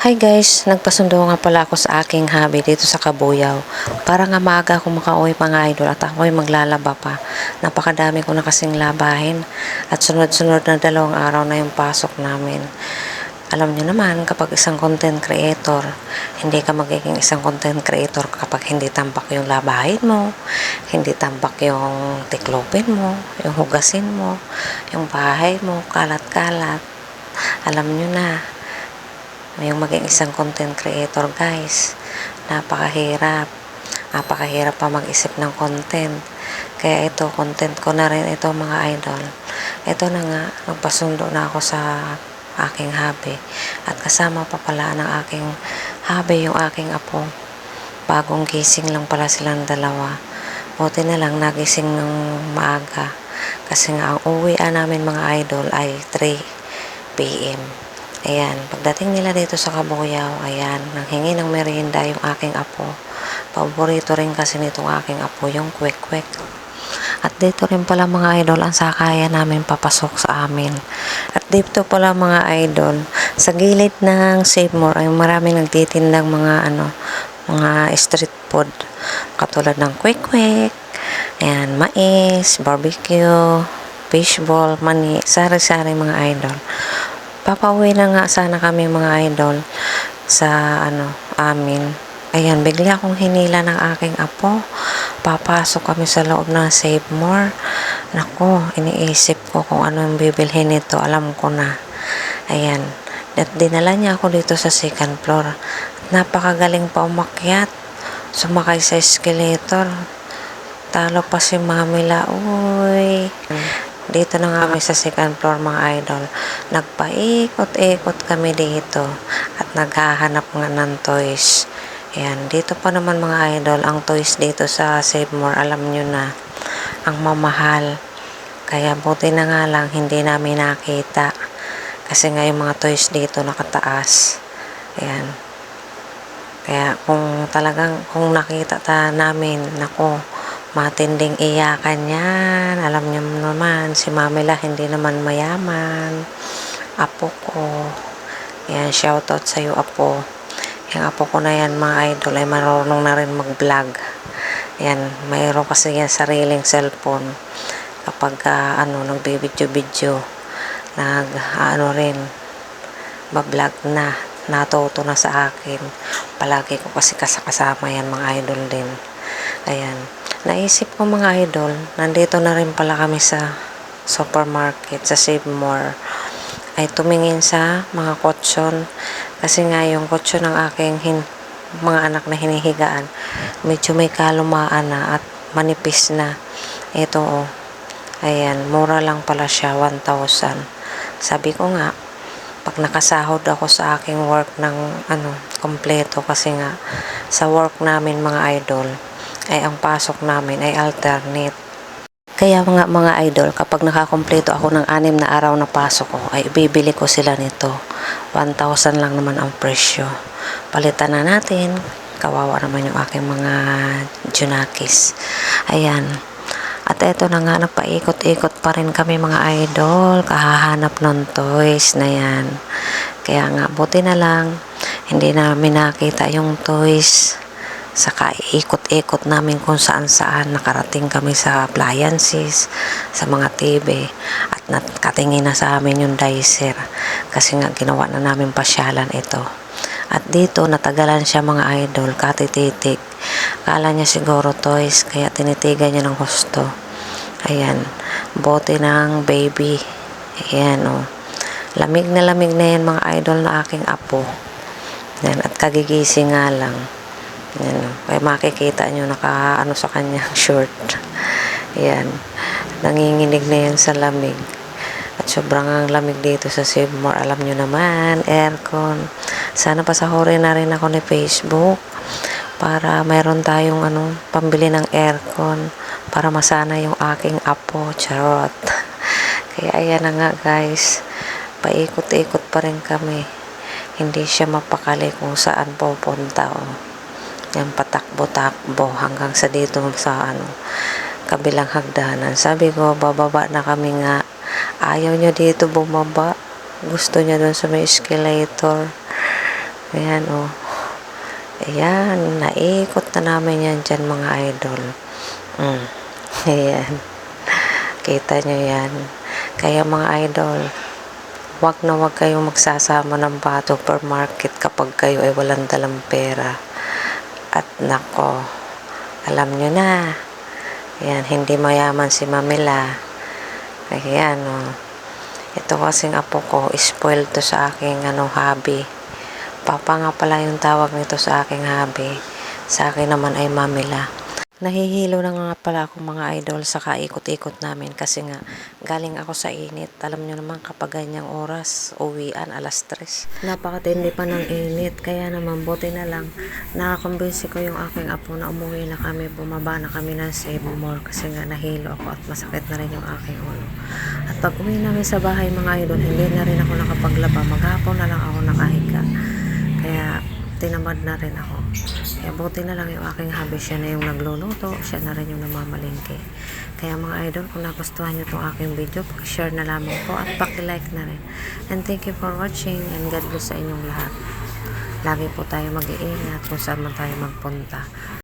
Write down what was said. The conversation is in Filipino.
Hi guys, nagpasundo nga pala ako sa aking hobby dito sa Kabuyaw. Para nga maaga ako makauwi mga idol at ako'y maglalaba pa. Napakadami ko na kasing labahin at sunod-sunod na 2 araw na yung pasok namin. Alam niyo naman, kapag isang content creator, hindi ka magiging isang content creator kapag hindi tambak yung labahin mo, hindi tambak yung tiklopin mo, yung hugasin mo, yung bahay mo, kalat-kalat. Alam niyo na, yung maging isang content creator guys, napakahirap pa mag-isip ng content. Kaya ito, content ko na rin ito mga idol. Ito na nga, magpasundo na ako sa aking hobby at kasama pa pala ng aking hobby yung aking apo. Bagong gising lang pala silang dalawa. Buti na lang nagising ng maaga kasi nga ang uwian namin mga idol ay 3 PM. Ayan, pagdating nila dito sa Kabuyaw, ayan, nanghingi ng merienda yung aking apo. Paborito rin kasi nitong aking apo yung kwek-kwek. At dito rin pala mga idol ang sakayan namin papasok sa amin. At dito pala mga idol, sa gilid ng Save More ay maraming nagtitindang mga street food. Katulad ng kwek-kwek, ayan, mais, barbecue, fishball, mani, sari-sari mga idol. Papauwi na nga sana kami mga idol sa amin. Ayan, bigla akong hinila ng aking apo. Papasok kami sa loob ng Save More. Naku, iniisip ko kung ano yung bibilhin nito. Alam ko na. Ayan. At dinala niya ako dito sa 2nd floor. Napakagaling pa umakyat. Sumakay sa escalator. Talo pa si Mamila. Uy. Dito na nga kami sa 2nd floor mga idol. Nagpaikot-ikot kami dito at naghahanap nga ng toys. Ayan, dito pa naman mga idol, ang toys dito sa Save More, alam nyo na, ang mamahal. Kaya buti na nga lang, hindi namin nakita. Kasi nga yung mga toys dito nakataas. Ayan. Kaya kung nakita namin, naku, matinding iyakan yan. Alam niyo naman, si Mamila hindi naman mayaman. Apo ko. Yan, shoutout sa'yo, apo. Yung apo ko na yan, mga idol, ay marunong na rin mag-vlog. Yan, mayroon kasi yan sariling cellphone. Kapag, nagbibidyo-video, rin, ba-vlog na. Natuto na sa akin. Palagi ko kasi kasama yan, mga idol din. Ayan. Naisip ko mga idol, nandito na rin pala kami sa supermarket, sa Save More, ay tumingin sa mga kutsyon. Kasi nga yung kutsyon ng aking mga anak na hinihigaan, medyo may kalumaan na at manipis na. Ito ayan, mura lang pala siya, 1,000. Sabi ko nga, pag nakasahod ako sa aking work ng kompleto, kasi nga sa work namin mga idol, ay ang pasok namin ay alternate. Kaya mga idol, kapag nakakompleto ako ng 6 na araw na pasok ko, ay bibili ko sila nito. 1,000 lang naman ang presyo. Palitan na natin. Kawawa naman yung aking mga junakis. Ayan. At eto na nga, nagpaikot-ikot pa rin kami mga idol. Kahahanap ng toys na yan. Kaya nga, buti na lang, hindi namin nakita yung toys. Saka ikot-ikot namin kung saan-saan. Nakarating kami sa appliances, sa mga TV, at nakatingin na sa amin yung dicer. Kasi nga ginawa na namin pasyalan ito. At dito natagalan siya mga idol, katititig. Kala niya siguro toys, kaya tinitigan niya ng husto. Ayan, bote ng baby. Ayan lamig na yan mga idol na aking apo. Ayan, at kagigising nga lang. Yan, kaya makikita nyo sa kanyang short. Ayan, nanginginig na yan sa lamig. At sobrang ang lamig dito sa Save More. Alam nyo naman, aircon. Sana pasahurin na rin ako ni Facebook para mayroon tayong pambili ng aircon para masana yung aking apo. Charot. Kaya ayan na nga guys, paikot-ikot pa rin kami. Hindi siya mapakali kung saan pupunta Yan, patakbo-takbo hanggang sa dito sa kabilang hagdanan. Sabi ko, bababa na kami nga. Ayaw niya dito bumaba. Gusto niya doon sa may escalator. Ayan, oh. Ayan, naikot na namin yan dyan, mga idol. Ayan. Kita nyo yan. Kaya mga idol, wag na wag kayong magsasama ng bato per market kapag kayo ay walang dalang pera. At nako, alam nyo na. Ayan, hindi mayaman si Mamila. Ayan, oh. Ito kasing apo ko, spoiled to sa aking hobby. Papa nga pala yung tawag nito sa aking hobby. Sa akin naman ay Mamila. Nahihilo na nga pala ako, mga idol, sa kaikot-ikot namin kasi nga galing ako sa init. Alam nyo naman kapag ganyang oras, uwian, 3:00. Napakatindi pa ng init. Kaya naman buti na lang nakakumbinsi ko yung aking apo na umuwi na kami. Bumaba na kami ng Save More kasi nga nahilo ako at masakit na rin yung aking ulo. At pag uwi namin sa bahay, mga idol, hindi na rin ako nakapaglaba. Maghapon na lang ako nakahiga. Kaya tinamad na rin ako. Kaya buti na lang yung aking hobby, siya na yung nagluluto, siya na rin yung namamalingke. Kaya mga idol, kung nagustuhan nyo itong aking video, pag-share na lamang po at paki-like na rin. And thank you for watching and God bless sa inyong lahat. Lagi po tayo mag-iingat kung saan man tayo magpunta.